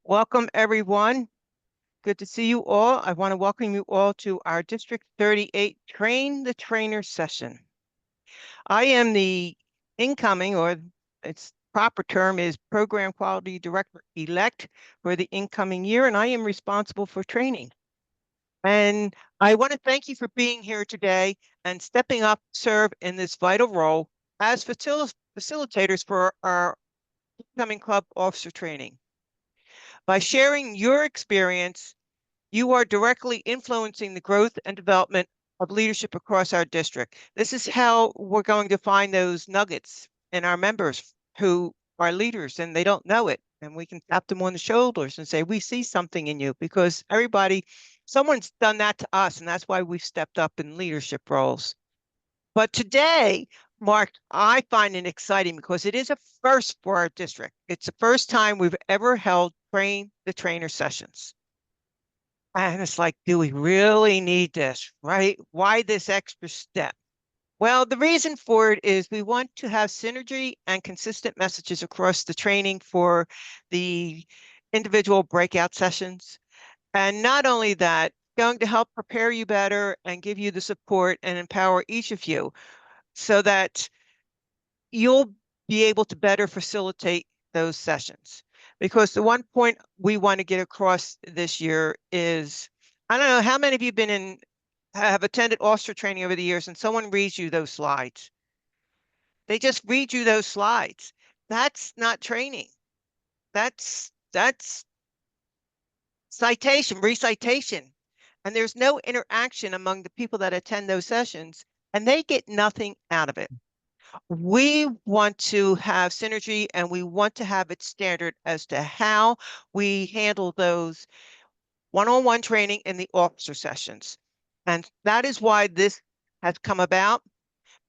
Welcome, everyone. Good to see you all. I want to welcome you all to our District 38 Train the Trainer session. I am the incoming, or its proper term is Program Quality Director-elect for the incoming year, and I am responsible for training. And I want to thank you for being here today and stepping up to serve in this vital role as facilitators for our incoming club officer training. By sharing your experience, you are directly influencing the growth and development of leadership across our district. This is how we're going to find those nuggets in our members who are leaders and they don't know it. And we can tap them on the shoulders and say, we see something in you, because someone's done that to us. And that's why we've stepped up in leadership roles. But today, Mark, I find it exciting because it is a first for our district. It's the first time we've ever held Train the Trainer sessions. And it's like, do we really need this, right? Why this extra step? Well, the reason for it is we want to have synergy and consistent messages across the training for the individual breakout sessions. And not only that, going to help prepare you better and give you the support and empower each of you so that you'll be able to better facilitate those sessions. Because the one point we want to get across this year is, I don't know how many of you have attended officer training over the years and someone reads you those slides. They just read you those slides. That's not training. That's recitation. And there's no interaction among the people that attend those sessions, and they get nothing out of it. We want to have synergy and we want to have it standard as to how we handle those one-on-one training in the officer sessions. And that is why this has come about.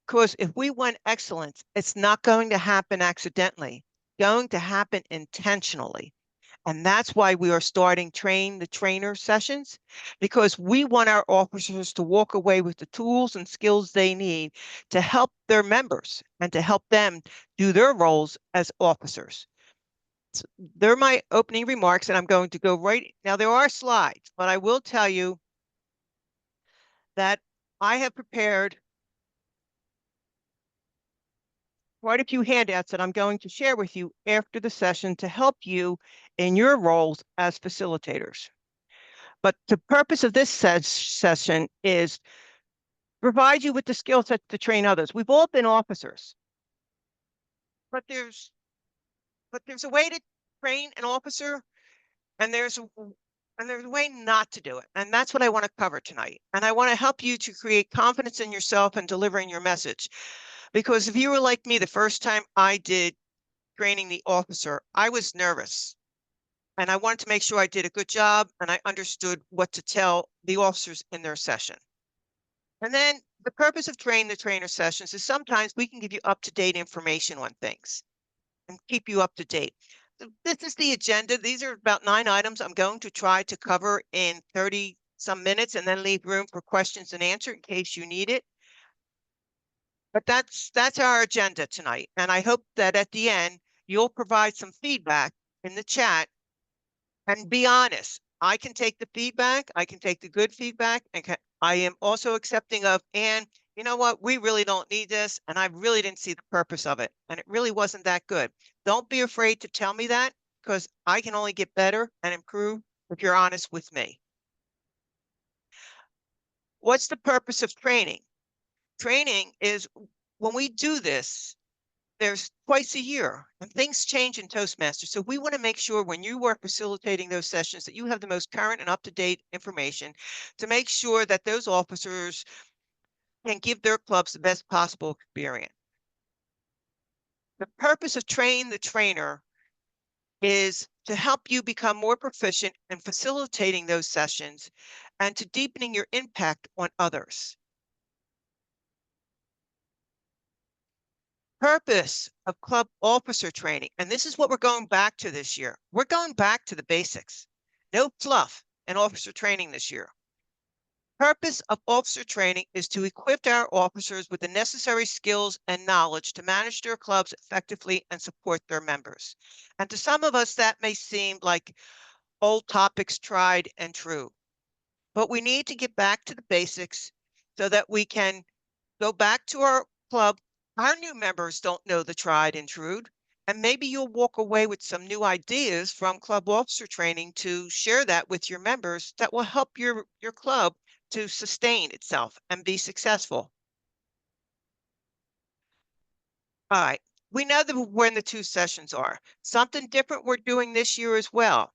Because if we want excellence, it's not going to happen accidentally, it's going to happen intentionally. And that's why we are starting Train the Trainer sessions, because we want our officers to walk away with the tools and skills they need to help their members and to help them do their roles as officers. So they're my opening remarks, and I'm going to go right now. There are slides, but I will tell you that I have prepared quite a few handouts that I'm going to share with you after the session to help you in your roles as facilitators. But the purpose of this session is provide you with the skill sets to train others. We've all been officers, but there's a way to train an officer, and there's a way not to do it. And that's what I want to cover tonight. And I want to help you to create confidence in yourself and delivering your message. Because if you were like me, the first time I did training the officer, I was nervous. And I wanted to make sure I did a good job and I understood what to tell the officers in their session. And then the purpose of Train the Trainer sessions is sometimes we can give you up-to-date information on things and keep you up to date. This is the agenda. These are about 9 items I'm going to try to cover in 30 some minutes and then leave room for questions and answer in case you need it. But that's our agenda tonight. And I hope that at the end, you'll provide some feedback in the chat and be honest. I can take the feedback. I can take the good feedback. And I am also accepting of, and you know what? We really don't need this. And I really didn't see the purpose of it. And it really wasn't that good. Don't be afraid to tell me that, because I can only get better and improve if you're honest with me. What's the purpose of training? Training is when we do this, there's twice a year and things change in Toastmasters. So we want to make sure when you are facilitating those sessions that you have the most current and up-to-date information to make sure that those officers can give their clubs the best possible experience. The purpose of Train the Trainer is to help you become more proficient in facilitating those sessions and to deepening your impact on others. Purpose of club officer training, and this is what we're going back to this year. We're going back to the basics. No fluff in officer training this year. Purpose of officer training is to equip our officers with the necessary skills and knowledge to manage their clubs effectively and support their members. And to some of us, that may seem like old topics tried and true, but we need to get back to the basics so that we can go back to our club. Our new members don't know the tried and true, and maybe you'll walk away with some new ideas from club officer training to share that with your members that will help your club to sustain itself and be successful. All right. We know when the two sessions are. Something different we're doing this year as well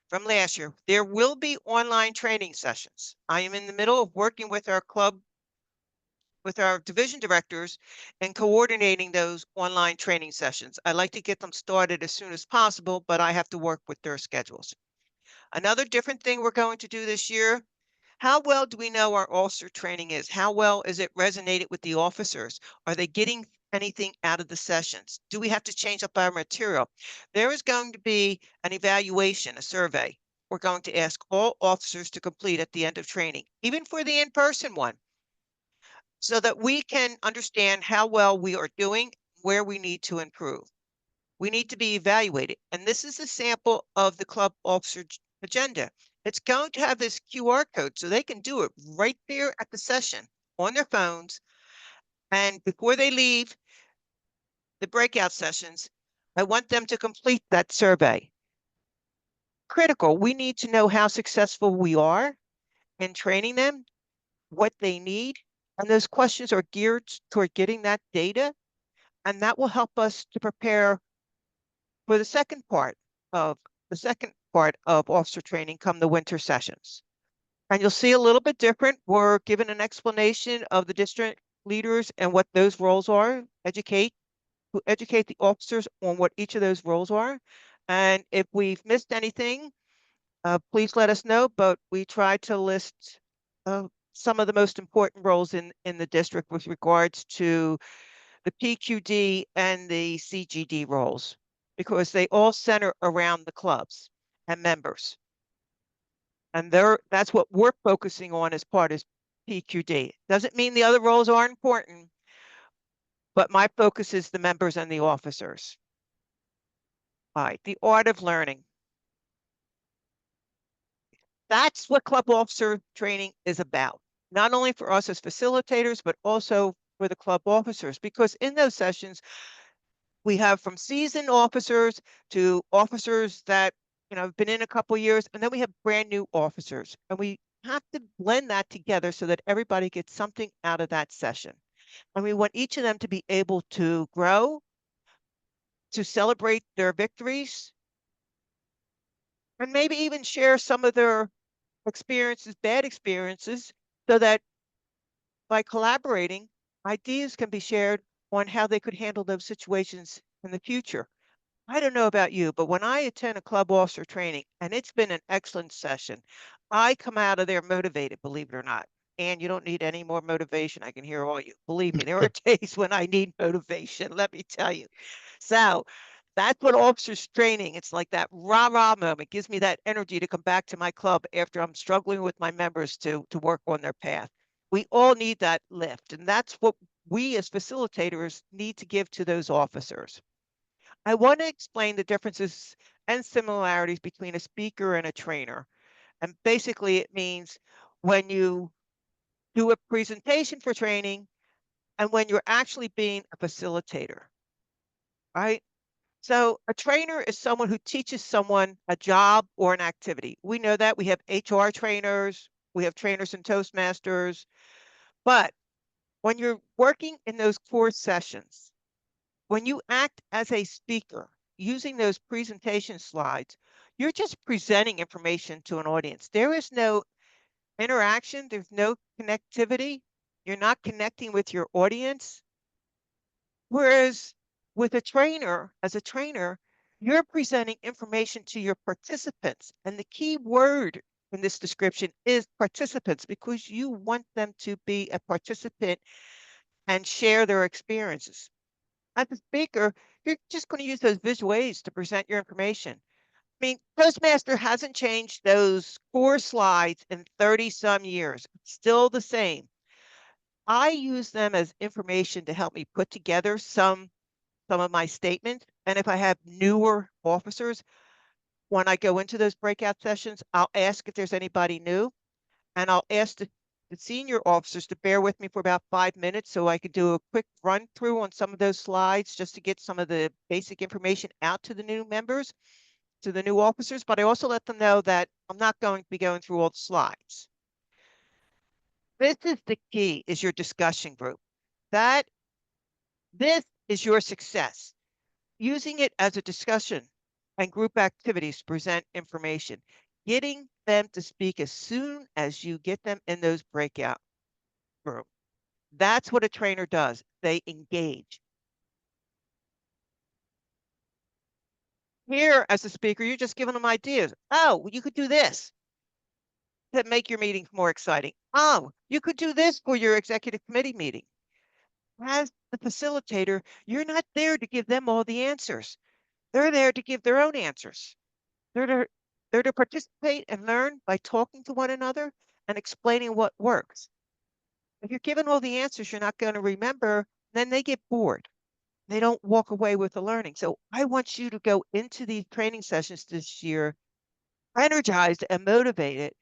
from last year. There will be online training sessions. I am in the middle of working with our division directors and coordinating those online training sessions. I like to get them started as soon as possible, but I have to work with their schedules. Another different thing we're going to do this year, how well do we know our officer training is? How well is it resonated with the officers? Are they getting anything out of the sessions? Do we have to change up our material? There is going to be an evaluation, a survey. We're going to ask all officers to complete at the end of training, even for the in-person one, so that we can understand how well we are doing, where we need to improve. We need to be evaluated. And this is a sample of the club officer agenda. It's going to have this QR code so they can do it right there at the session on their phones. And before they leave the breakout sessions, I want them to complete that survey. Critical. We need to know how successful we are in training them, what they need. And those questions are geared toward getting that data. And that will help us to prepare for the second part of officer training come the winter sessions. And you'll see a little bit different. We're given an explanation of the district leaders and what those roles are, educate the officers on what each of those roles are. And if we've missed anything, please let us know, but we try to list some of the most important roles in the district with regards to the PQD and the CGD roles, because they all center around the clubs and members. And that's what we're focusing on as part of PQD. Doesn't mean the other roles aren't important, but my focus is the members and the officers. All right, the art of learning. That's what club officer training is about, not only for us as facilitators, but also for the club officers, because in those sessions, we have from seasoned officers to officers that have been in a couple of years, and then we have brand new officers, and we have to blend that together so that everybody gets something out of that session. And we want each of them to be able to grow, to celebrate their victories, and maybe even share some of their experiences, bad experiences, so that by collaborating, ideas can be shared on how they could handle those situations in the future. I don't know about you, but when I attend a club officer training, and it's been an excellent session, I come out of there motivated, believe it or not. And you don't need any more motivation. I can hear all you. Believe me, there are days when I need motivation, let me tell you. So that's what officers training. It's like that rah-rah moment gives me that energy to come back to my club after I'm struggling with my members to work on their path. We all need that lift, and that's what we as facilitators need to give to those officers. I want to explain the differences and similarities between a speaker and a trainer. And basically, it means when you do a presentation for training and when you're actually being a facilitator, right? So, a trainer is someone who teaches someone a job or an activity. We know that we have HR trainers, we have trainers and Toastmasters. But when you're working in those core sessions, when you act as a speaker using those presentation slides, you're just presenting information to an audience. There is no interaction, there's no connectivity. You're not connecting with your audience. Whereas with a trainer, as a trainer, you're presenting information to your participants. And the key word in this description is participants, because you want them to be a participant and share their experiences. As a speaker, you're just going to use those visual aids to present your information. I mean, Toastmaster hasn't changed those core slides in 30 some years. It's still the same. I use them as information to help me put together some of my statements. And if I have newer officers, when I go into those breakout sessions, I'll ask if there's anybody new, and I'll ask the senior officers to bear with me for about 5 minutes so I could do a quick run through on some of those slides just to get some of the basic information out to the new members, to the new officers. But I also let them know that I'm not going to be going through all the slides. This is the key, is your discussion group. This is your success. Using it as a discussion and group activities to present information, getting them to speak as soon as you get them in those breakout rooms. That's what a trainer does. They engage. Here, as a speaker, you're just giving them ideas. Oh, well, you could do this to make your meetings more exciting. Oh, you could do this for your executive committee meeting. As the facilitator, you're not there to give them all the answers. They're there to give their own answers. They're to, they're to participate and learn by talking to one another and explaining what works. If you're given all the answers you're not going to remember, then they get bored. They don't walk away with the learning. So I want you to go into these training sessions this year energized and motivated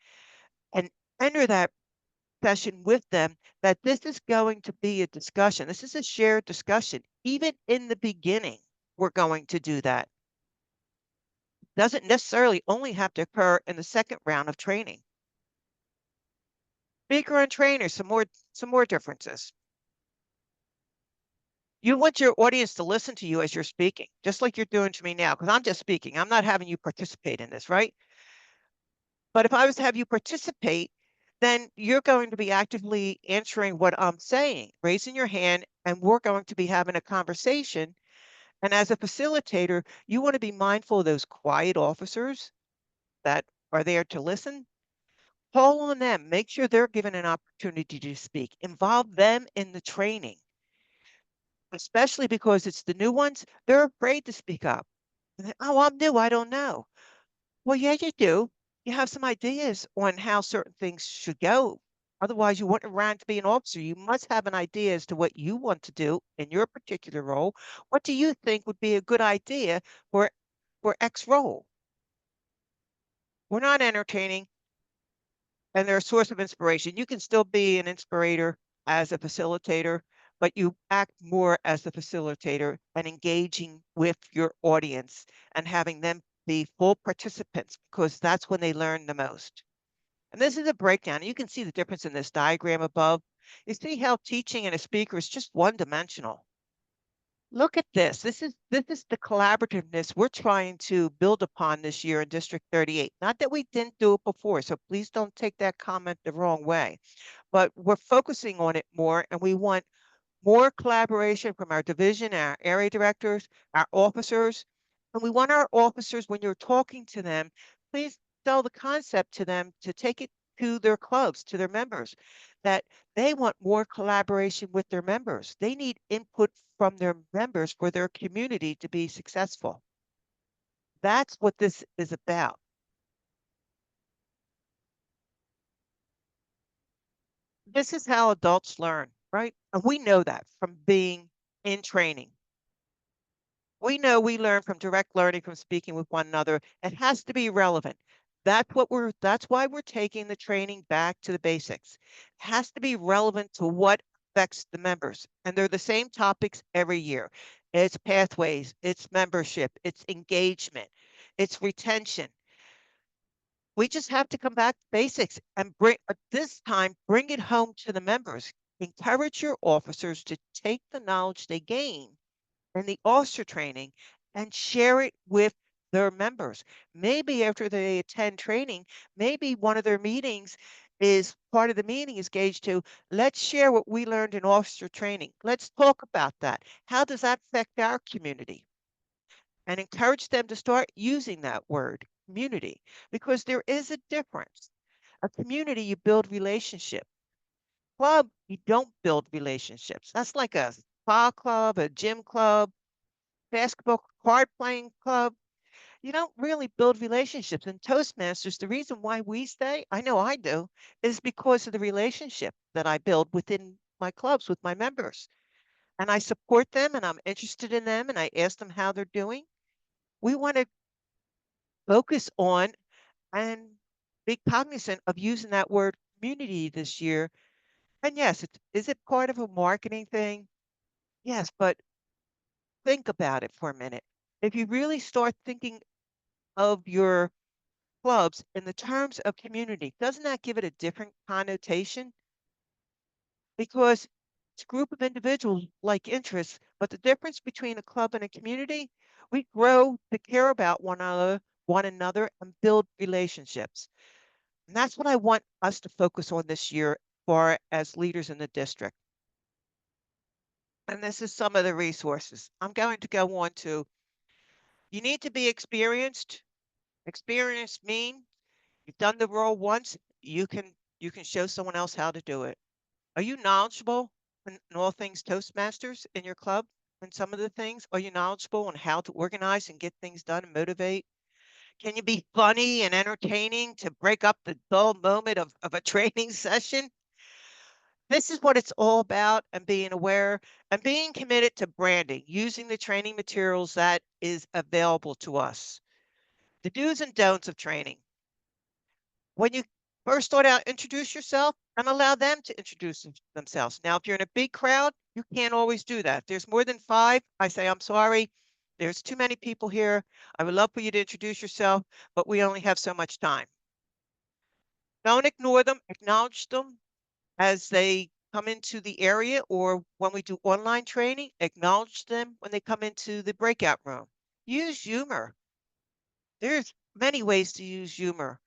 and enter that session with them that this is going to be a discussion. This is a shared discussion. Even in the beginning, we're going to do that. Doesn't necessarily only have to occur in the second round of training. Speaker and trainer, some more differences. You want your audience to listen to you as you're speaking, just like you're doing to me now, because I'm just speaking. I'm not having you participate in this, right? But if I was to have you participate, then you're going to be actively answering what I'm saying, raising your hand, and we're going to be having a conversation. And as a facilitator, you want to be mindful of those quiet officers that are there to listen. Call on them. Make sure they're given an opportunity to speak. Involve them in the training, especially because it's the new ones. They're afraid to speak up. Oh, I'm new. I don't know. Well, yeah, you do. You have some ideas on how certain things should go. Otherwise, you wouldn't run to be an officer. You must have an idea as to what you want to do in your particular role. What do you think would be a good idea for X role? We're not entertaining, and they're a source of inspiration. You can still be an inspirator as a facilitator, but you act more as the facilitator and engaging with your audience and having them be full participants because that's when they learn the most. And this is a breakdown. You can see the difference in this diagram above. You see how teaching and a speaker is just one dimensional. Look at this. This is the collaborativeness we're trying to build upon this year in District 38. Not that we didn't do it before, so please don't take that comment the wrong way. But we're focusing on it more, and we want more collaboration from our division, our area directors, our officers. And we want our officers, when you're talking to them, please sell the concept to them to take it to their clubs, to their members, that they want more collaboration with their members. They need input from their members for their community to be successful. That's what this is about. This is how adults learn, right? And we know that from being in training. We know we learn from direct learning from speaking with one another. It has to be relevant. That's why we're taking the training back to the basics. It has to be relevant to what affects the members. And they're the same topics every year. It's pathways, it's membership, it's engagement, it's retention. We just have to come back to basics and this time bring it home to the members. Encourage your officers to take the knowledge they gain and the officer training and share it with their members. Maybe after they attend training, maybe one of their meetings is part of the meeting is gauged to let's share what we learned in officer training. Let's talk about that. How does that affect our community? And encourage them to start using that word, community, because there is a difference. A community, you build relationship. Club, you don't build relationships. That's like a spa club, a gym club, basketball card playing club. You don't really build relationships. In Toastmasters, the reason why we stay, I know I do, is because of the relationship that I build within my clubs with my members. And I support them and I'm interested in them and I ask them how they're doing. We want to focus on and be cognizant of using that word community this year. And yes, is it part of a marketing thing? Yes, but think about it for a minute. If you really start thinking of your clubs in the terms of community, doesn't that give it a different connotation? Because it's a group of individuals like interests, but the difference between a club and a community, we grow to care about one another and build relationships. And that's what I want us to focus on this year for as leaders in the district. And this is some of the resources. I'm going to go on to, you need to be experienced. Experienced mean you've done the role once, you can show someone else how to do it. Are you knowledgeable in all things Toastmasters in your club? And some of the things, are you knowledgeable on how to organize and get things done and motivate? Can you be funny and entertaining to break up the dull moment of a training session? This is what it's all about and being aware and being committed to branding, using the training materials that is available to us. The do's and don'ts of training. When you first start out, introduce yourself and allow them to introduce themselves. Now, if you're in a big crowd, you can't always do that. If there's more than five, I say, I'm sorry. There's too many people here. I would love for you to introduce yourself, but we only have so much time. Don't ignore them, acknowledge them as they come into the area or when we do online training, acknowledge them when they come into the breakout room. Use humor. There's many ways to use humor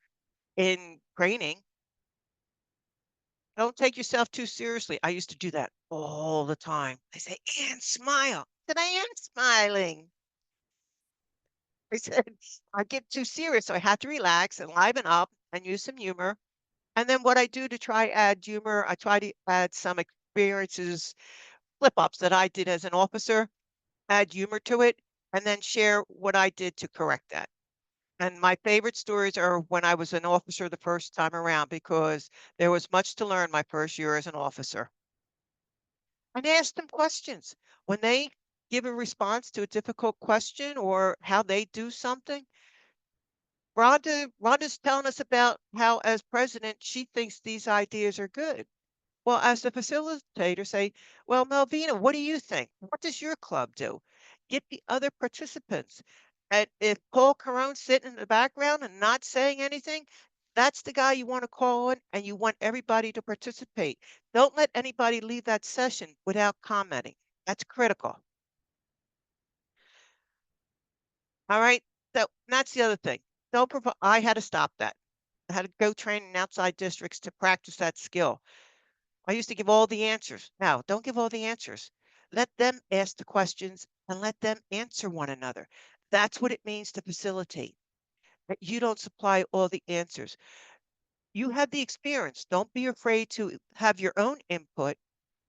in training. Don't take yourself too seriously. I used to do that all the time. They say, "And smile." I said, "I am smiling." I said, I get too serious, so I have to relax and liven up and use some humor. And then what I do to try add humor, I try to add some experiences, flip ups that I did as an officer, add humor to it, and then share what I did to correct that. And my favorite stories are when I was an officer the first time around because there was much to learn my first year as an officer. And ask them questions. When they give a response to a difficult question or how they do something, Rhonda's telling us about how, as president, she thinks these ideas are good. Well, as the facilitator, say, well, Melvina, what do you think? What does your club do? Get the other participants. And if Paul Caron's sitting in the background and not saying anything, that's the guy you want to call on and you want everybody to participate. Don't let anybody leave that session without commenting. That's critical. All right. So that's the other thing. Don't provide. I had to stop that. I had to go train in outside districts to practice that skill. I used to give all the answers. Now, don't give all the answers. Let them ask the questions and let them answer one another. That's what it means to facilitate. That you don't supply all the answers. You have the experience. Don't be afraid to have your own input,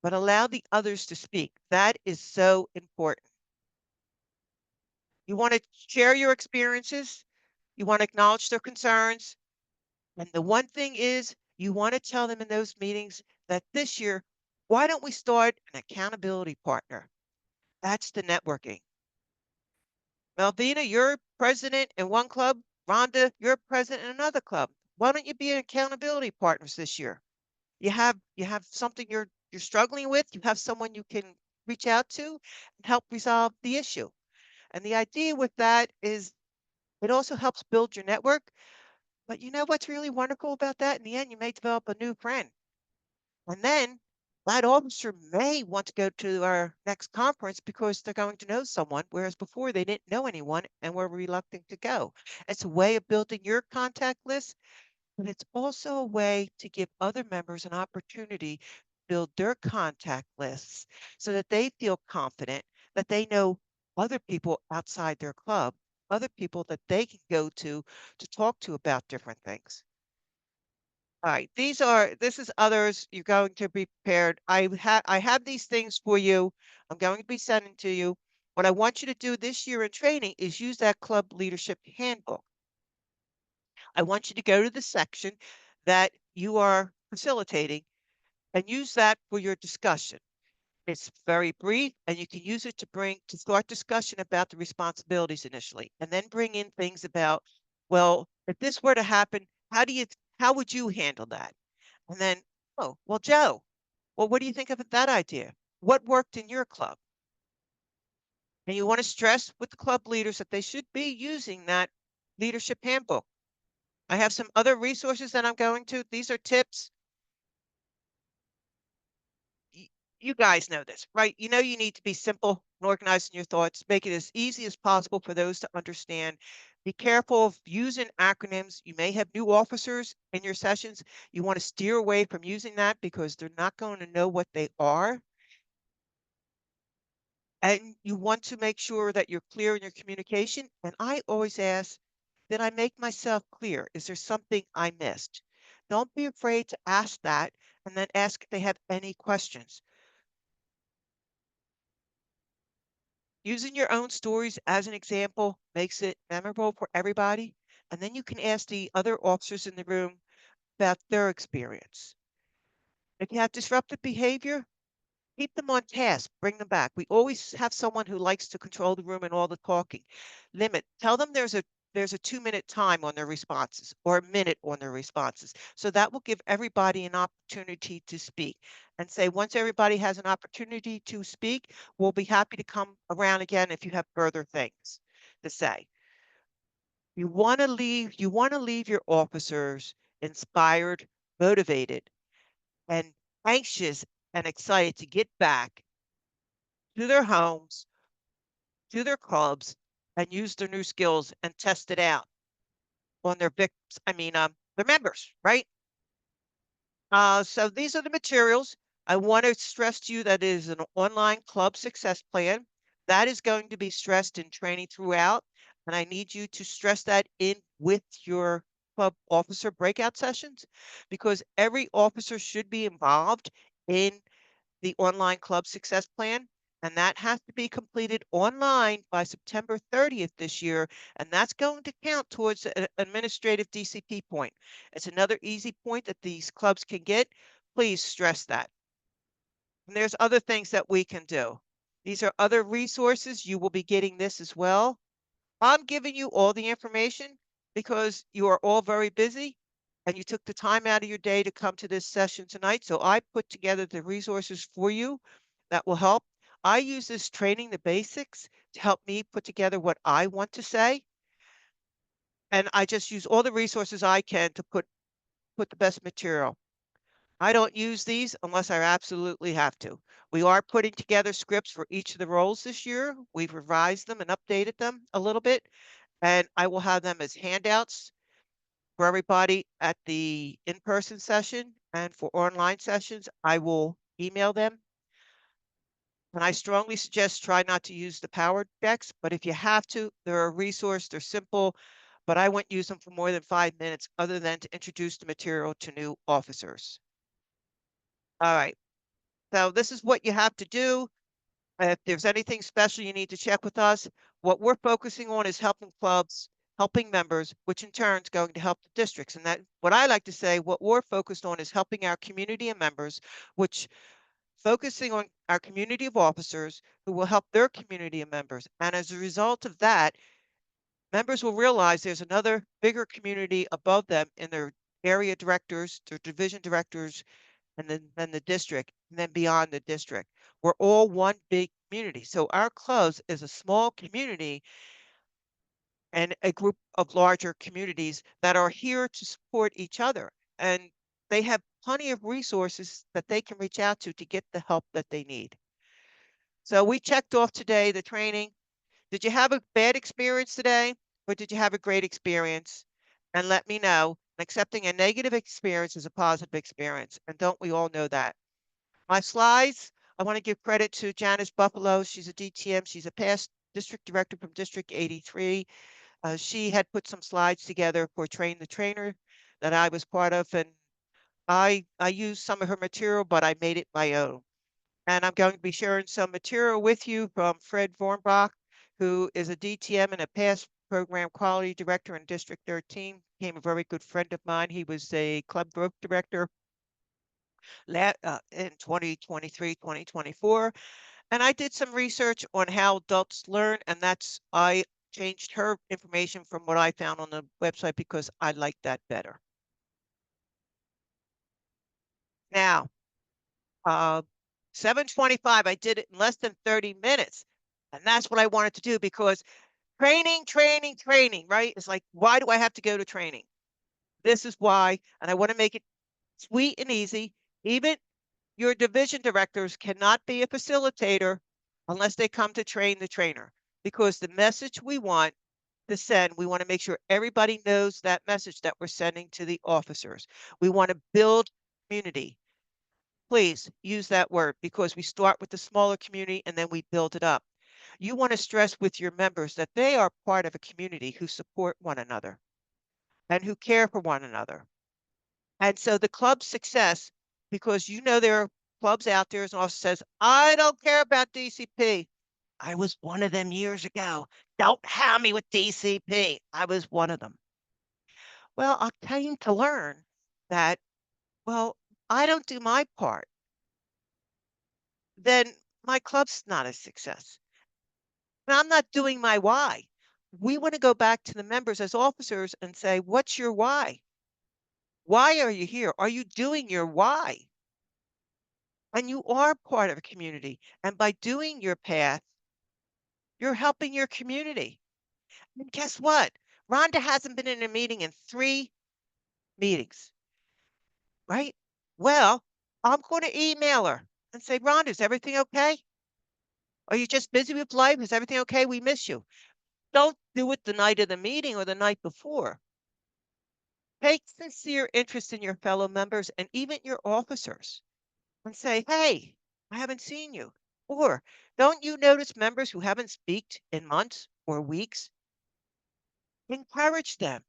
but allow the others to speak. That is so important. You want to share your experiences. You want to acknowledge their concerns. And the one thing is, you want to tell them in those meetings that this year, why don't we start an accountability partner? That's the networking. Melvina, you're president in one club. Rhonda, you're president in another club. Why don't you be accountability partners this year? You have something you're struggling with. You have someone you can reach out to and help resolve the issue. And the idea with that is it also helps build your network. But you know what's really wonderful about that? In the end, you may develop a new friend. And then that officer may want to go to our next conference because they're going to know someone, whereas before they didn't know anyone and were reluctant to go. It's a way of building your contact list, but it's also a way to give other members an opportunity to build their contact lists so that they feel confident that they know other people outside their club, other people that they can go to talk to about different things. All right, this is others. You're going to be prepared. I have these things for you. I'm going to be sending to you. What I want you to do this year in training is use that club leadership handbook. I want you to go to the section that you are facilitating and use that for your discussion. It's very brief, and you can use it to start discussion about the responsibilities initially, and then bring in things about, well, if this were to happen, how would you handle that? And then, oh, well, Joe, well, what do you think of that idea? What worked in your club? And you want to stress with the club leaders that they should be using that leadership handbook. I have some other resources that I'm going to. These are tips. You guys know this, right? You know you need to be simple and organized in your thoughts. Make it as easy as possible for those to understand. Be careful of using acronyms. You may have new officers in your sessions. You want to steer away from using that because they're not going to know what they are. And you want to make sure that you're clear in your communication. And I always ask, did I make myself clear? Is there something I missed? Don't be afraid to ask that and then ask if they have any questions. Using your own stories as an example makes it memorable for everybody. And then you can ask the other officers in the room about their experience. If you have disruptive behavior, keep them on task, bring them back. We always have someone who likes to control the room and all the talking. Limit. Tell them there's a 2-minute time on their responses or a minute on their responses. So that will give everybody an opportunity to speak. And say once everybody has an opportunity to speak, we'll be happy to come around again if you have further things to say. You want to leave your officers inspired, motivated, and anxious and excited to get back to their homes, to their clubs, and use their new skills and test it out on their victims. Their members, right? So these are the materials. I want to stress to you that it is an online club success plan. That is going to be stressed in training throughout. And I need you to stress that in with your club officer breakout sessions because every officer should be involved in the online club success plan, and that has to be completed online by September 30th this year, and that's going to count towards an administrative DCP point. It's another easy point that these clubs can get. Please stress that. And there's other things that we can do. These are other resources. You will be getting this as well. I'm giving you all the information because you are all very busy and you took the time out of your day to come to this session tonight. So I put together the resources for you that will help. I use this training the basics to help me put together what I want to say. And I just use all the resources I can to put the best material. I don't use these unless I absolutely have to. We are putting together scripts for each of the roles this year. We've revised them and updated them a little bit, and I will have them as handouts for everybody at the in-person session and for online sessions. I will email them. And I strongly suggest try not to use the power decks, but if you have to, they're a resource, they're simple, but I wouldn't use them for more than 5 minutes other than to introduce the material to new officers. All right, so this is what you have to do. If there's anything special you need to check with us, what we're focusing on is helping clubs, helping members, which in turn is going to help the districts. And that, what I like to say, what we're focused on is helping our community and members, which focusing on our community of officers who will help their community and members. And as a result of that, members will realize there's another bigger community above them in their area directors, their division directors, and then the district, and then beyond the district. We're all one big community. So our clubs is a small community and a group of larger communities that are here to support each other. And they have plenty of resources that they can reach out to get the help that they need. So we checked off today the training. Did you have a bad experience today or did you have a great experience? And let me know. Accepting a negative experience is a positive experience. And don't we all know that? My slides, I want to give credit to Janice Buffalo. She's a DTM. She's a past district director from District 83. She had put some slides together for Train the Trainer that I was part of, and I used some of her material, but I made it my own. And I'm going to be sharing some material with you from Fred Vornbach, who is a DTM and a past program quality director in District 13, became a very good friend of mine. He was a club growth director in 2023, 2024. And I did some research on how adults learn, and I changed her information from what I found on the website because I like that better. Now, 7:25, I did it in less than 30 minutes. And that's what I wanted to do because training, training, training, right? It's like, why do I have to go to training? This is why, and I want to make it sweet and easy. Even your division directors cannot be a facilitator unless they come to train the trainer, because the message we want to send, we want to make sure everybody knows that message that we're sending to the officers. We want to build community. Please use that word, because we start with the smaller community and then we build it up. You want to stress with your members that they are part of a community who support one another and who care for one another. And so the club's success, because there are clubs out there, as an officer says, I don't care about DCP. I was one of them years ago. Don't have me with DCP. I was one of them. Well, I came to learn that, well, I don't do my part, then my club's not a success. And I'm not doing my why. We want to go back to the members as officers and say, what's your why? Why are you here? Are you doing your why? And you are part of a community. And by doing your path, you're helping your community. And guess what? Rhonda hasn't been in a meeting in 3 meetings, right? Well, I'm going to email her and say, Rhonda, is everything okay? Are you just busy with life? Is everything okay? We miss you. Don't do it the night of the meeting or the night before. Take sincere interest in your fellow members and even your officers and say, hey, I haven't seen you. Or don't you notice members who haven't speaked in months or weeks? Encourage them.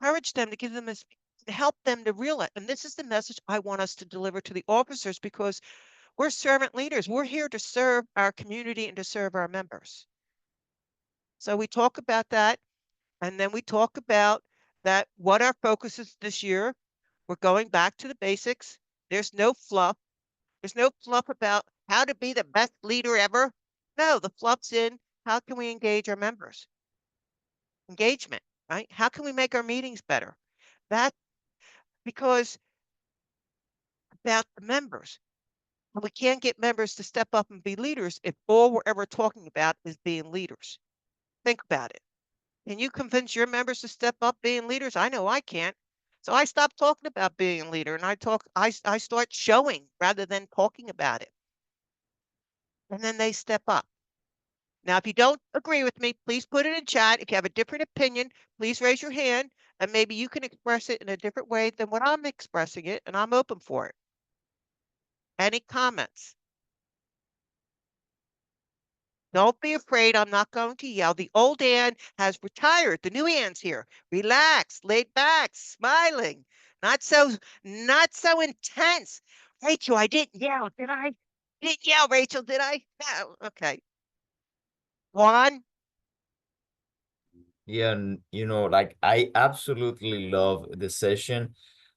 Encourage them to give them help them to realize. And this is the message I want us to deliver to the officers, because we're servant leaders. We're here to serve our community and to serve our members. So we talk about that. And then we talk about that, what our focus is this year. We're going back to the basics. There's no fluff. There's no fluff about how to be the best leader ever. No, the fluff's in how can we engage our members? Engagement, right? How can we make our meetings better? That because about the members. And we can't get members to step up and be leaders if all we're ever talking about is being leaders. Think about it. Can you convince your members to step up being leaders? I know I can't. So I stopped talking about being a leader and I start showing rather than talking about it. And then they step up. Now, if you don't agree with me, please put it in chat. If you have a different opinion, please raise your hand and maybe you can express it in a different way than what I'm expressing it, and I'm open for it. Any comments? Don't be afraid. I'm not going to yell. The old Ann has retired. The new Ann's here. Relaxed, laid back, smiling. Not so, not so intense. Rachel, I didn't yell, did I? Didn't yell, Rachel, did I? No. Okay. Juan, Yeah, like I absolutely love the session.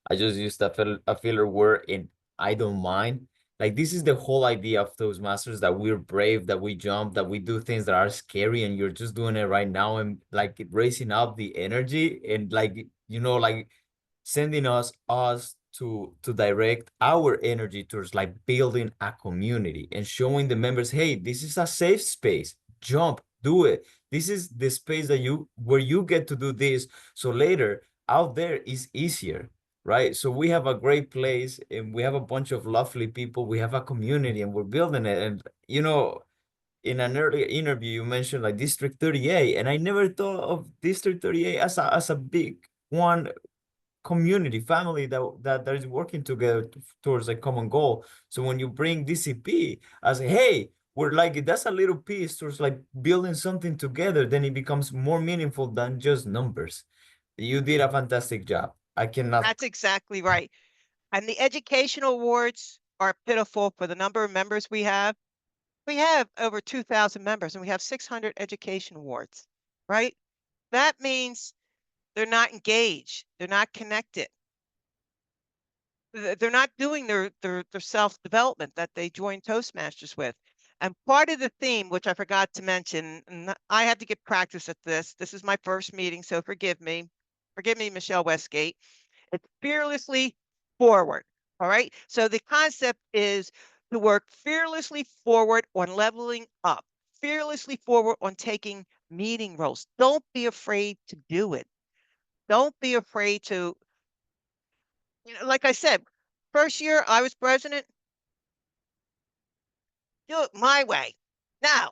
I just used a filler word and I don't mind. Like this is the whole idea of those masters, that we're brave, that we jump, that we do things that are scary, and you're just doing it right now and like raising up the energy and like like sending us to direct our energy towards like building a community and showing the members, hey, this is a safe space. Jump, do it. This is the space that where you get to do this. So later out there is easier, right? So we have a great place and we have a bunch of lovely people. We have a community and we're building it. And in an earlier interview, you mentioned like District 38, and I never thought of District 38 as a big one community family that is working together towards a common goal. So when you bring DCP as hey, we're like that's a little piece towards like building something together, then it becomes more meaningful than just numbers. You did a fantastic job. I cannot. that's exactly right. And the educational awards, are pitiful for the number of members we have. We have over 2,000 members and we have 600 education awards, right? That means they're not engaged. They're not connected. They're not doing their self-development that they join Toastmasters with. And part of the theme, which I forgot to mention, and I had to get practice at this. This is my first meeting, so forgive me. Forgive me, Michelle Westgate. It's fearlessly forward. All right. So the concept is to work fearlessly forward on leveling up, fearlessly forward on taking meeting roles. Don't be afraid to do it. Don't be afraid to, like I said, first year I was president, do it my way. No,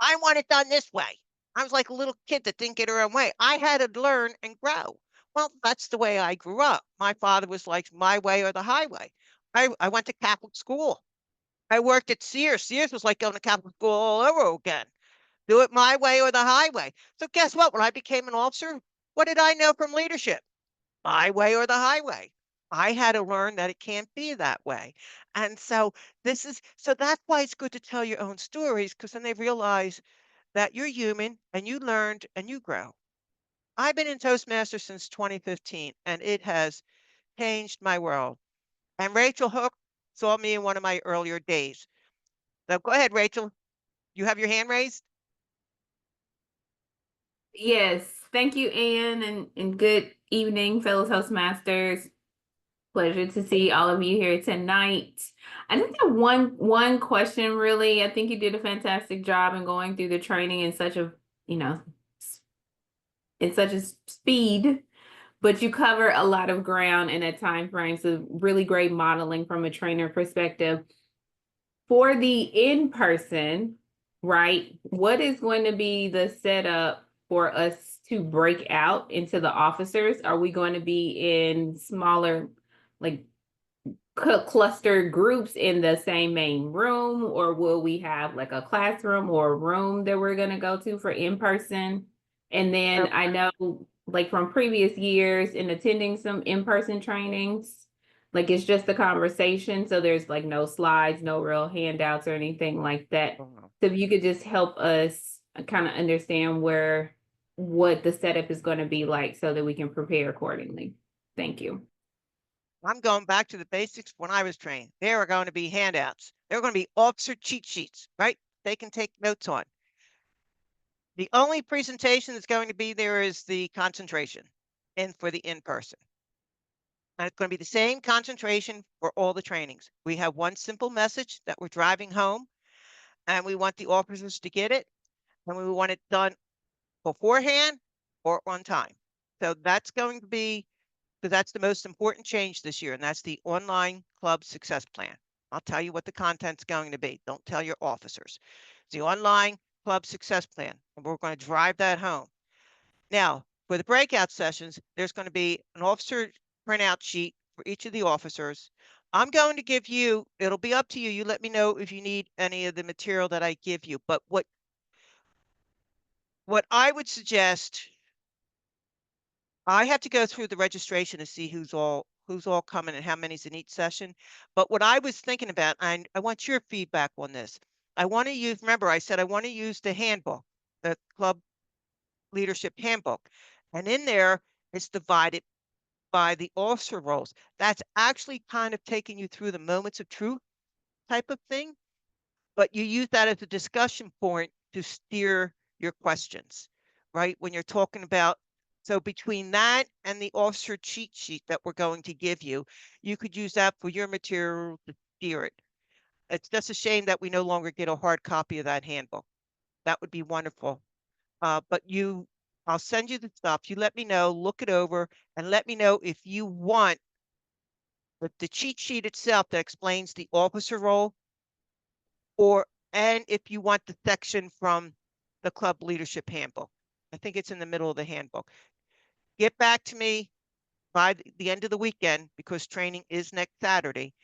I want it done this way. I was like a little kid that didn't get her own way. I had to learn and grow. Well, that's the way I grew up. My father was like my way or the highway. I went to Catholic school. I worked at Sears. Sears was like going to Catholic school all over again. Do it my way or the highway. So guess what? When I became an officer, what did I know from leadership? My way or the highway. I had to learn that it can't be that way. And so that's why it's good to tell your own stories because then they realize that you're human and you learned and you grow. I've been in Toastmasters since 2015 and it has changed my world. And Rachel Hook saw me in one of my earlier days. So go ahead, Rachel. You have your hand raised? Yes, thank you, Anne, and good evening, fellow Toastmasters. Pleasure to see all of you here tonight. I just have one question, really. I think you did a fantastic job in going through the training in such a, you know, in such a speed, but you cover a lot of ground in a time frame. So really great modeling from a trainer perspective. For the in-person, right, what is going to be the setup for us to break out into the officers? Are we going to be in smaller, like clustered groups in the same main room, or will we have like a classroom or a room that we're going to go to for in-person? And then So I know, like from previous years in attending some in-person trainings, like it's just a conversation, so there's like no slides, no real handouts or anything like that. oh, So if you could just help us kind of understand what the setup is going to be like so that we can prepare accordingly. Thank you. I'm going back to the basics when I was trained. There are going to be handouts. There are going to be officer cheat sheets, right? They can take notes on. The only presentation that's going to be there is the concentration and for the in-person. And it's going to be the same concentration for all the trainings. We have one simple message that we're driving home, and we want the officers to get it, and we want it done beforehand or on time. So that's going to be, so that's the most important change this year, and that's the online club success plan. I'll tell you what the content's going to be. Don't tell your officers. It's the online club success plan, and we're going to drive that home. Now, for the breakout sessions, there's going to be an officer printout sheet for each of the officers. I'm going to give you, it'll be up to you. You let me know if you need any of the material that I give you. But what I would suggest, I have to go through the registration to see who's all coming and how many's in each session. But what I was thinking about, and I want your feedback on this. I want to use, remember, I said I want to use the handbook, the club leadership handbook. And in there, it's divided by the officer roles. That's actually kind of taking you through the moments of truth type of thing, but you use that as a discussion point to steer your questions, right? When you're talking about, so between that and the officer cheat sheet that we're going to give you, you could use that for your material to steer it. It's just a shame that we no longer get a hard copy of that handbook. That would be wonderful. But I'll send you the stuff. You let me know, look it over, and let me know if you want the cheat sheet itself that explains the officer role, or and if you want the section from the club leadership handbook. I think it's in the middle of the handbook. Get back to me by the end of the weekend because training is next Saturday.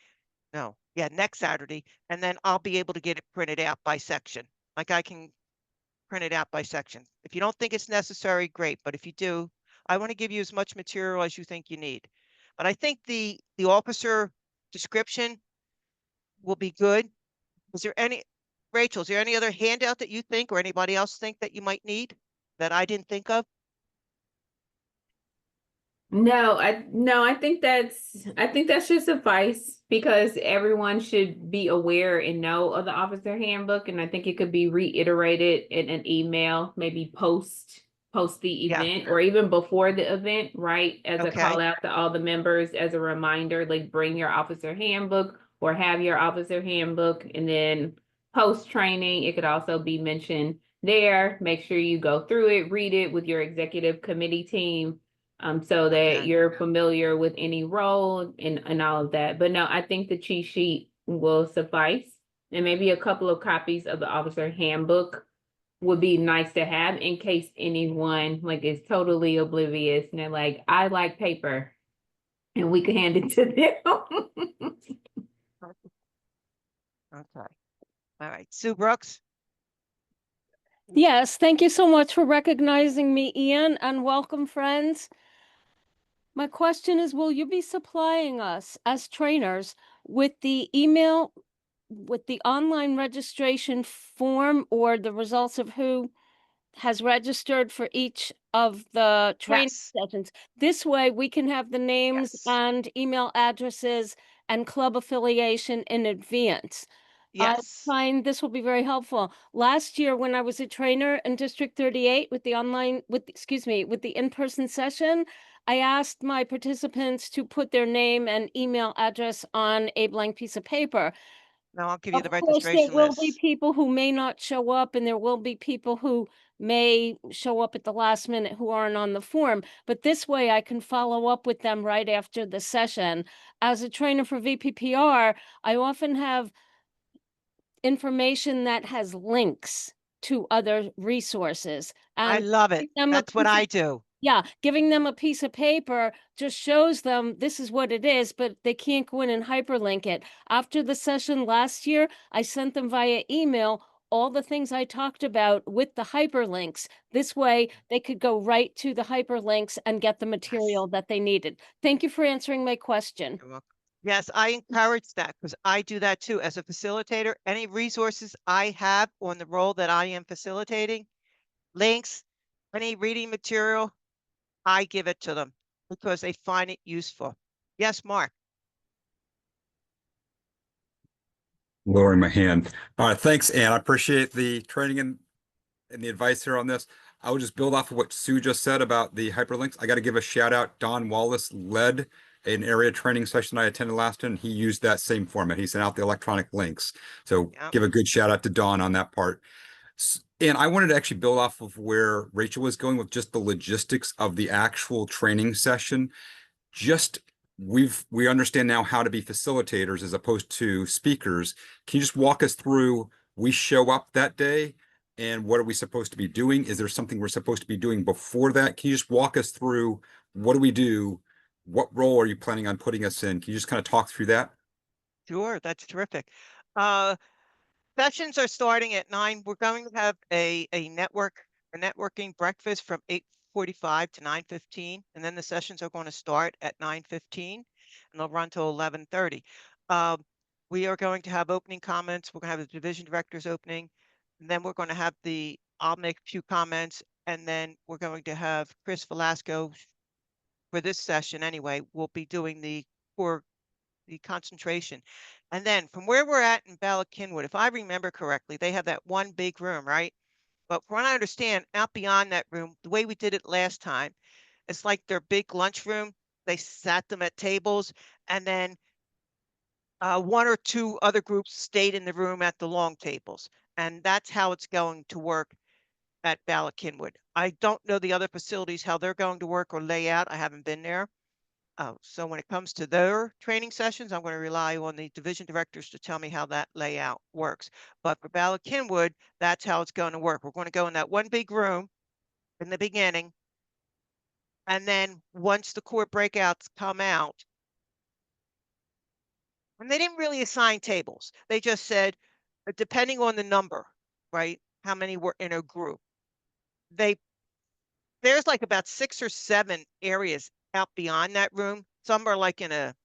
No, yeah, next Saturday. And then I'll be able to get it printed out by section. Like I can print it out by section. If you don't think it's necessary, great. But if you do, I want to give you as much material as you think you need. But I think the officer description will be good. Is there any, Rachel, is there any other handout that you think or anybody else think that you might need that I didn't think of? No, I think that should suffice because everyone should be aware and know of the officer handbook, and I think it could be reiterated in an email, maybe post the Yeah. event or even before the event, right? As a call Okay. out to all the members as a reminder, like bring your officer handbook or have your officer handbook, and then post training, it could also be mentioned there. Make sure you go through it, read it with your executive committee team, so that Okay. you're familiar with any role and all of that. But no, I think the cheat sheet will suffice. And maybe a couple of copies of the officer handbook would be nice to have in case anyone like is totally oblivious and they're like, I like paper, and we can hand it to them. Okay. All right. Sue Brooks. Yes, thank you so much for recognizing me, Ian, and welcome, friends. My question is, will you be supplying us as trainers with the email, with the online registration form or the results of who has registered for each of the training Yes. sessions? This way we can have the names Yes. and email addresses and club affiliation in advance. I Yes. find this will be very helpful. Last year, when I was a trainer in District 38 with the online, with the in-person session, I asked my participants to put their name and email address on a blank piece of paper. Now I'll give you Of the course, there registration will be list. people who may not show up, and there will be people who may show up at the last minute who aren't on the form. But this way, I can follow up with them right after the session. As a trainer for VPPR, I often have information that has links to other resources, I and love it. giving them a That's what piece of, I do. yeah, giving them a piece of paper just shows them this is what it is, but they can't go in and hyperlink it. After the session last year, I sent them via email all the things I talked about with the hyperlinks. This way they could go right to the hyperlinks and get the Yes. material that they needed. Thank you for answering my question. You're welcome. Yes, I encourage that because I do that too as a facilitator. Any resources I have on the role that I am facilitating, links, any reading material, I give it to them because they find it useful. Yes, Mark. Lowering my hand. All right, thanks, Ann. I appreciate the training and the advice here on this. I will just build off of what Sue just said about the hyperlinks. I got to give a shout out. Don Wallace led an area training session I attended last year, and he used that same format. He sent out the electronic links. So Yeah. give a good shout out to Don on that part. And I wanted to actually build off of where Rachel was going with just the logistics of the actual training session. Just we understand now how to be facilitators as opposed to speakers. Can you just walk us through, we show up that day and what are we supposed to be doing? Is there something we're supposed to be doing before that? Can you just walk us through what do we do? What role are you planning on putting us in? Can you just kind of talk through that? Sure, that's terrific. Sessions are starting at 9. We're going to have a networking breakfast from 8:45 to 9:15, and then the sessions are going to start at 9:15, and they'll run till 11:30. We are going to have opening comments. We're going to have the division director's opening, and then we're going to have I'll make a few comments, and then we're going to have Chris Velasco for this session anyway. We'll be doing the core the concentration. And then from where we're at in Bala Cynwyd, if I remember correctly, they have that one big room, right? But from what I understand, out beyond that room, the way we did it last time, it's like their big lunchroom. They sat them at tables, and then one or two other groups stayed in the room at the long tables. And that's how it's going to work at Bala Cynwyd. I don't know the other facilities, how they're going to work or lay out. I haven't been there. So when it comes to their training sessions, I'm going to rely on the division directors to tell me how that layout works. But for Bala Cynwyd, that's how it's going to work. We're going to go in that one big room in the beginning. And then once the core breakouts come out, and they didn't really assign tables. They just said, depending on the number, right? How many were in a group. There's like about 6 or 7 areas out beyond that room. Some are like in a,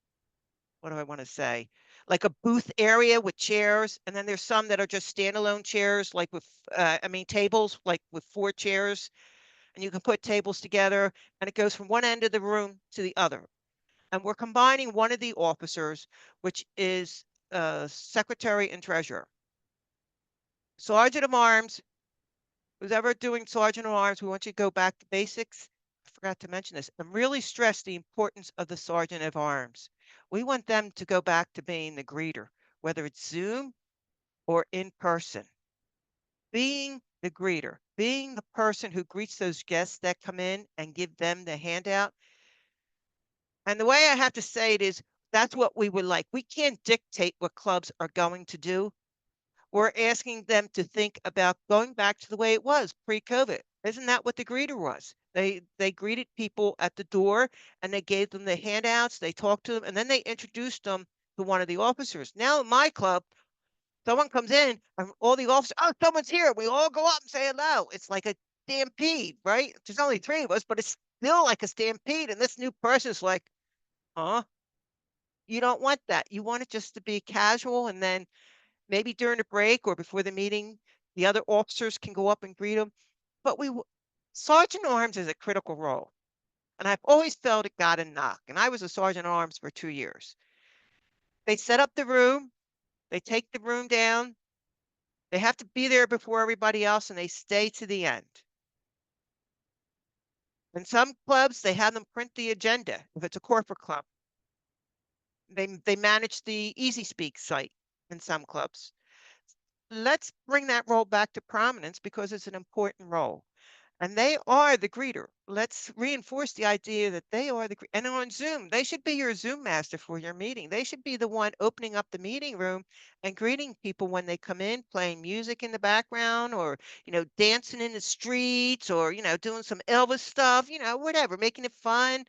what do I want to say? like a booth area with chairs, and then there's some that are just standalone chairs, like with, tables, like with 4 chairs, and you can put tables together, and it goes from one end of the room to the other. And we're combining one of the officers, which is secretary and treasurer. Sergeant of Arms, who's ever doing Sergeant of Arms, we want you to go back to basics. I forgot to mention this, and really stress the importance of the Sergeant of Arms. We want them to go back to being the greeter, whether it's Zoom or in person. Being the greeter, being the person who greets those guests that come in and give them the handout. And the way I have to say it is, that's what we would like. We can't dictate what clubs are going to do. We're asking them to think about going back to the way it was pre-COVID. Isn't that what the greeter was? They greeted people at the door and they gave them the handouts, they talked to them, and then they introduced them to one of the officers. Now in my club, someone comes in and all the officers, oh, someone's here. We all go up and say hello. It's like a stampede, right? There's only 3 of us, but it's still like a stampede. And this new person's like, huh? You don't want that. You want it just to be casual, and then maybe during a break or before the meeting, the other officers can go up and greet them. But Sergeant Arms is a critical role. And I've always felt it got a knock. And I was a Sergeant Arms for 2 years. They set up the room, they take the room down, they have to be there before everybody else, and they stay to the end. In some clubs, they have them print the agenda if it's a corporate club. They manage the Easy Speak site in some clubs. Let's bring that role back to prominence because it's an important role. And they are the greeter. Let's reinforce the idea that they are the and on Zoom, they should be your Zoom master for your meeting. They should be the one opening up the meeting room and greeting people when they come in, playing music in the background, or dancing in the streets, or doing some Elvis stuff, whatever, making it fun,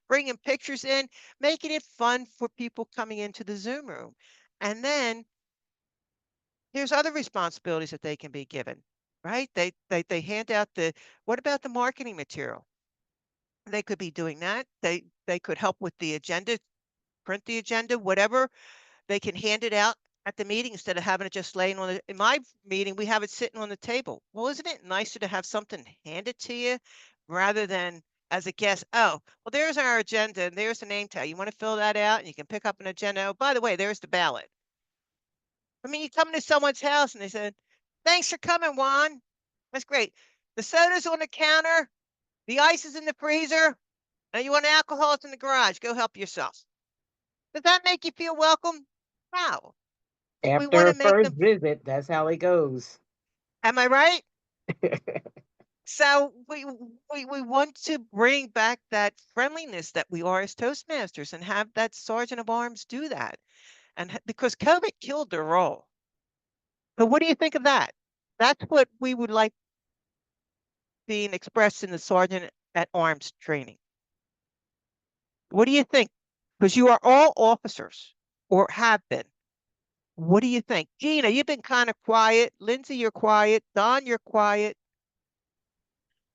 bringing pictures in, making it fun for people coming into the Zoom room. And then there's other responsibilities that they can be given, right? They hand out what about the marketing material? They could be doing that. They could help with the agenda, print the agenda, whatever. They can hand it out at the meeting instead of having it just laying on in my meeting, we have it sitting on the table. Well, isn't it nicer to have something handed to you rather than as a guest? Oh, well, there's our agenda and there's the name tag. You want to fill that out and you can pick up an agenda. Oh, by the way, there's the ballot. I mean, you come to someone's house and they said, thanks for coming, Juan. That's great. The soda's on the counter, the ice is in the freezer, and you want alcohol, it's in the garage. Go help yourself. Does that make you feel welcome? No. We want After to a make first them, visit, that's how it goes. am I right? So we want to bring back that friendliness that we are as Toastmasters and have that Sergeant of Arms do that. And because COVID killed their role. So what do you think of that? That's what we would like being expressed in the Sergeant at Arms training. What do you think? Because you are all officers or have been. What do you think? Gina, you've been kind of quiet. Lindsay, you're quiet. Don, you're quiet.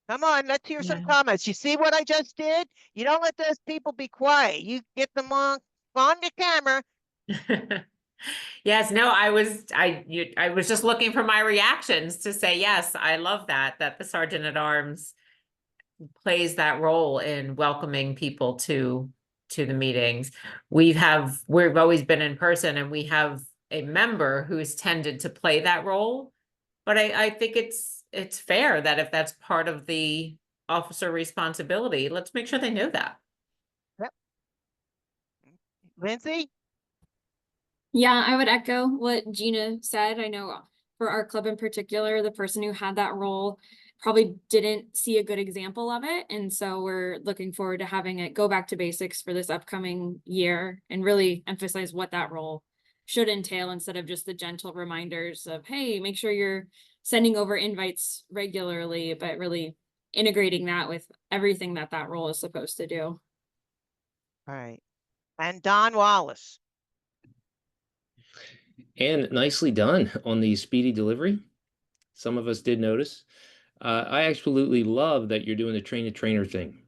Come on, let's hear some comments. You see what I just did? You don't let those people be quiet. You get them on the camera. Yes, no, I was just looking for my reactions to say, yes, I love that the Sergeant at Arms plays that role in welcoming people to the meetings. We've always been in person and we have a member who's tended to play that role. But I think it's fair that if that's part of the officer responsibility, let's make sure they know that. Yep. Lindsay? Yeah, I would echo what Gina said. I know for our club in particular, the person who had that role probably didn't see a good example of it. And so we're looking forward to having it go back to basics for this upcoming year and really emphasize what that role should entail instead of just the gentle reminders of, hey, make sure you're sending over invites regularly, but really integrating that with everything that role is supposed to do. All right. And Don Wallace. And nicely done on the speedy delivery. Some of us did notice. I absolutely love that you're doing the train-the-trainer thing.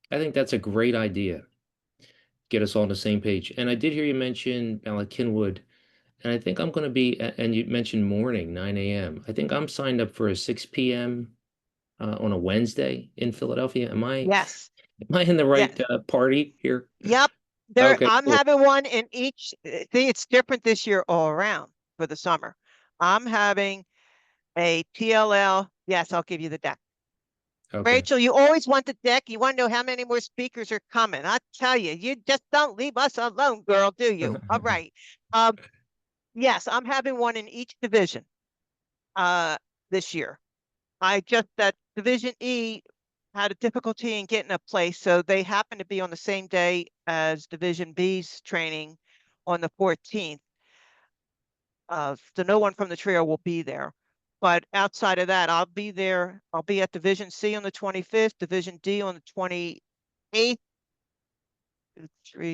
I think that's a great idea. Get us all on the same page. And I did hear you mention Ballard Kinwood And I think I'm going to be, and you mentioned morning, 9 a.m. I think I'm signed up for a 6 p.m. On a Wednesday in Philadelphia. Yes. Am I in the right Yes. party here? Yep. Okay, I'm cool. having one in each. See, it's different this year all around for the summer. I'm having a TLL. Yes, I'll give you the deck. Okay. Rachel, you always want the deck. You want to know how many more speakers are coming. I tell you, you just don't leave us alone, girl, do you? All right. Um, yes, I'm having one in each division this year. I just that Division E had a difficulty in getting a place, so they happen to be on the same day as Division B's training on the 14th. So no one from the trio will be there. But outside of that, I'll be there. I'll be at Division C on the 25th, Division D on the 28th.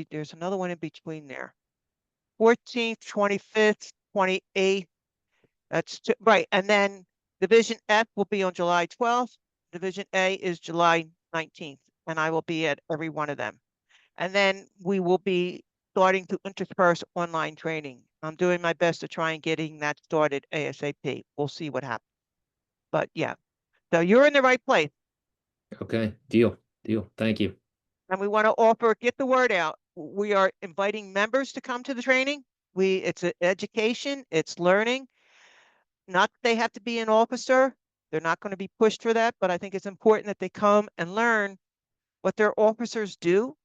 There's another one in between there. 14th, 25th, 28th. Right. And then Division F will be on July 12th. Division A is July 19th, and I will be at every one of them. And then we will be starting to intersperse online training. I'm doing my best to try and getting that started ASAP. We'll see what happens. But yeah, so you're in the right place. Okay. Deal. Thank you. And we want to get the word out. We are inviting members to come to the training. It's education, it's learning. Not that they have to be an officer. They're not going to be pushed for that, but I think it's important that they come and learn what their officers do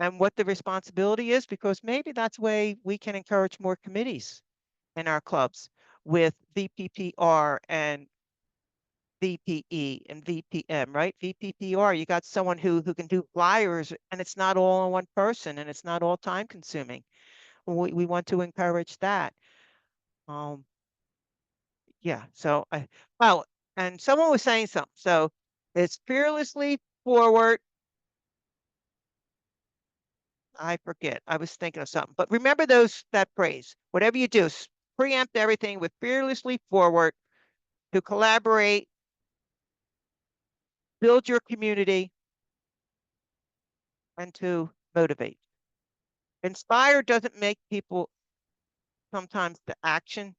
and what the responsibility is, because maybe that's way we can encourage more committees in our clubs with VPPR and VPE and VPM, right? VPPR, you got someone who can do flyers, and it's not all on one person, and it's not all time consuming. We want to encourage that. Yeah, so and someone was saying something. So it's fearlessly forward. I forget. I was thinking of something, but remember that phrase. Whatever you do, preempt everything with fearlessly forward to collaborate, build your community, and to motivate. Inspire doesn't make people sometimes the action.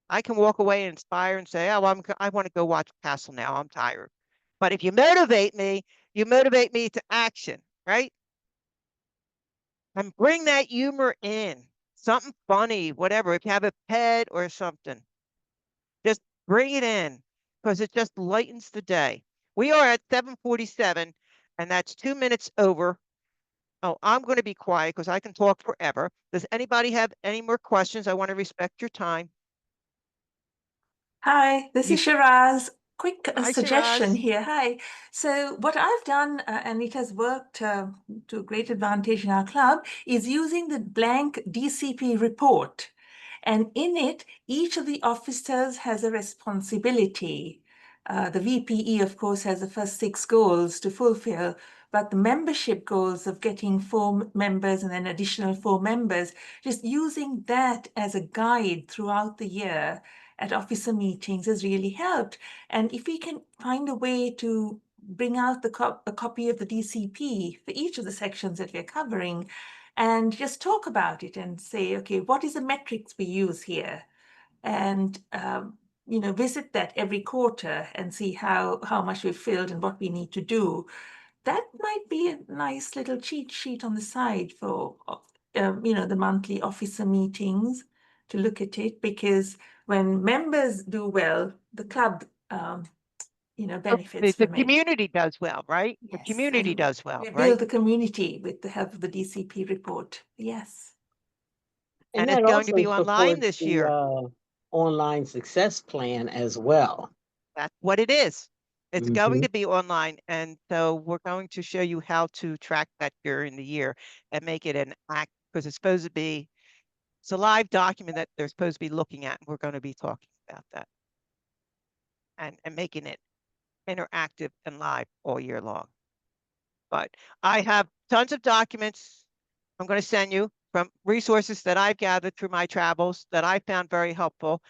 I can walk away and inspire and say, "Oh, I want to go watch Castle now. I'm tired." But if you motivate me to action, right? And bring that humor in, something funny, whatever. If you have a pet or something, just bring it in because it just lightens the day. We are at 7:47, and that's 2 minutes over. Oh, I'm going to be quiet because I can talk forever. Does anybody have any more questions? I want to respect your time. Hi, this You, is Shiraz. Quick Hi, suggestion Shiraz. here. Hi. So, what I've done, and it has worked to great advantage in our club, is using the blank DCP report. And in it, each of the officers has a responsibility. The VPE, of course, has the first 6 goals to fulfill, but the membership goals of getting 4 members and then additional 4 members, just using that as a guide throughout the year at officer meetings has really helped. And if we can find a way to bring out a copy of the DCP for each of the sections that we're covering and just talk about it and say, okay, what is the metrics we use here? And visit that every quarter and see how much we've filled and what we need to do. That might be a nice little cheat sheet on the side for the monthly officer meetings to look at it, because when members do well, the club benefits The from it. community does well, right? The Yes, community and does well, we right? build the community with the help of the DCP report. Yes. And And it's that going to also be online supports this the year. online success plan as well. That's what it is. It's going Mhm. to be online. And so we're going to show you how to track that during the year and make it an act, because it's a live document that they're supposed to be looking at. We're going to be talking about that and making it interactive and live all year long. But I have tons of documents I'm going to send you from resources that I've gathered through my travels that I found very helpful.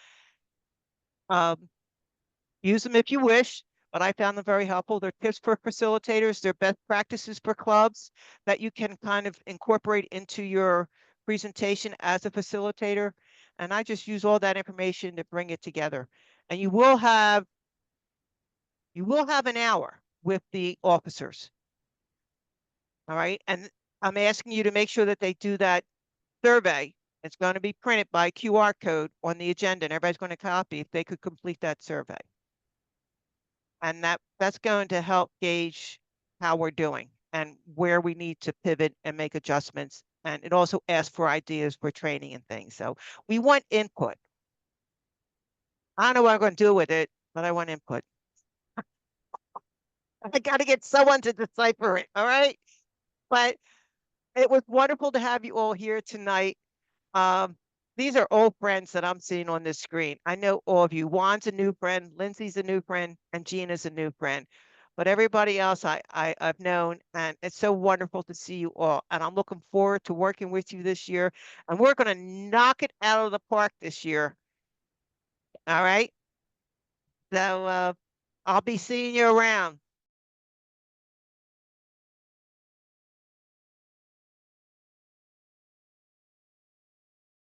Use them if you wish, but I found them very helpful. They're tips for facilitators. They're best practices for clubs that you can kind of incorporate into your presentation as a facilitator, and I just use all that information to bring it together. And you will have an hour with the officers. All right. And I'm asking you to make sure that they do that survey. It's going to be printed by QR code on the agenda, and everybody's going to copy if they could complete that survey. And that's going to help gauge how we're doing and where we need to pivot and make adjustments. And it also asks for ideas for training and things. So we want input. I don't know what I'm going to do with it, but I want input. I got to get someone to decipher it. All right. But it was wonderful to have you all here tonight. These are old friends that I'm seeing on this screen. I know all of you. Juan's a new friend, Lindsay's a new friend, and Gina's a new friend. But everybody else I've known, and it's so wonderful to see you all. And I'm looking forward to working with you this year. And we're going to knock it out of the park this year. All right. So I'll be seeing you around.